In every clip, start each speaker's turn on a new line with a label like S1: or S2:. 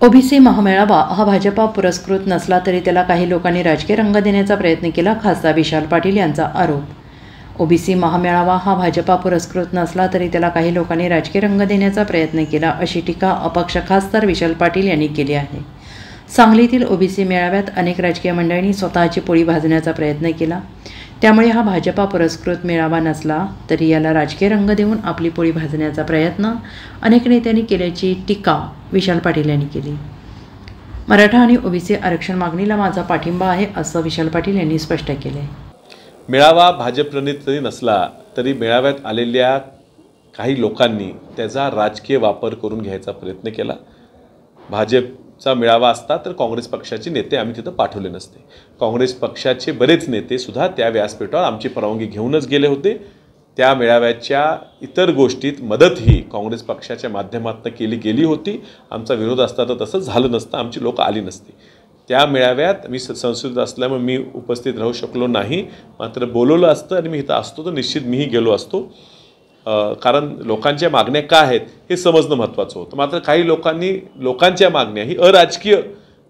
S1: OBC महामेळावा हा भाजपा पुरस्कृत नसला तरी त्याला काही लोकांनी राजकीय रंग देण्याचा प्रयत्न केला, खासदार विशाल पाटील यांचा आरोप। ओबीसी महामेळावा हा भाजपा पुरस्कृत नसला तरी त्याला काही लोकांनी राजकीय रंग देण्याचा प्रयत्न केला, अशी टीका अपक्ष खासदार विशाल पाटील यांनी केली आहे। सांगलीतील ओबीसी मेळाव्यात अनेक राजकीय मंडळींनी स्वतःची पोळी भाजण्याचा प्रयत्न केला, त्यामुळे हा भाजपा पुरस्कृत मेळावा नसला तरी याला राजकीय रंग देऊन आपली पोळी भाजण्याचा प्रयत्न अनेक नेत्यांनी केल्याची टीका विशाल पाटील यांनी केली। मराठा आणि ओबीसी आरक्षण मागणीला माझा पाठिंबा आहे, असं विशाल पाटील यांनी स्पष्ट केले।
S2: मेळावा भाजपप्रणीत जरी नसला तरी मेळाव्यात आलेल्या काही लोकांनी त्याचा राजकीय वापर करून घ्यायचा प्रयत्न केला। भाजपचा मेळावा असता तर काँग्रेस पक्षाचे नेते आम्ही तिथं पाठवले नसते। काँग्रेस पक्षाचे बरेच नेते सुद्धा त्या व्यासपीठावर आमची परवानगी घेऊनच गेले होते। त्या मेळाव्याच्या इतर गोष्टीत मदतही काँग्रेस पक्षाच्या माध्यमातून केली गेली होती। आमचा विरोध असता तर तसं झालं नसतं, आमची लोक आली नसती। त्या मेळाव्यात मी संसदेत असल्यामुळे मी उपस्थित राहू शकलो नाही, मात्र बोलवलं असतं आणि मी इथं असतो तर निश्चित मीही गेलो असतो, कारण लोकांच्या मागण्या काय आहेत हे समजणं महत्त्वाचं होतं। मात्र काही लोकांनी लोकांच्या मागण्या ही अराजकीय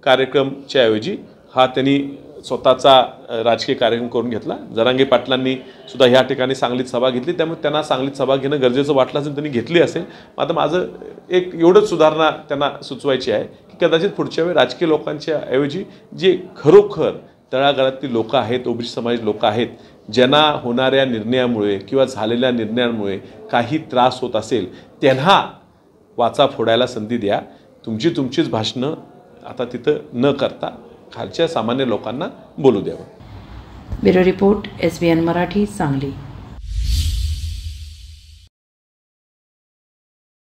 S2: कार्यक्रमच्या ऐवजी हा त्यांनी स्वतःचा राजकीय कार्यक्रम करून घेतला। जरांगे पाटलांनी सुद्धा ह्या ठिकाणी सांगलीत सभा घेतली, त्यामुळे त्यांना सांगलीत सभा घेणं गरजेचं वाटलं असेल, त्यांनी घेतली असेल। मात्र माझं एक एवढंच सुधारणा त्यांना सुचवायची आहे की कदाचित पुढच्या वेळी राजकीय लोकांच्या ऐवजी जे खरोखर तळागाळातली लोक आहेत, ओबीसी समाज लोक आहेत, ज्यांना होणाऱ्या निर्णयामुळे किंवा झालेल्या निर्णयांमुळे काही त्रास होत असेल, त्यांना वाचा फोडायला संधी द्या। तुमचीच भाषणं आता तिथं न करता खालच्या सामान्य लोकांना बोलू द्यावं।
S1: Bureau report, SBN Marathi, Sangli.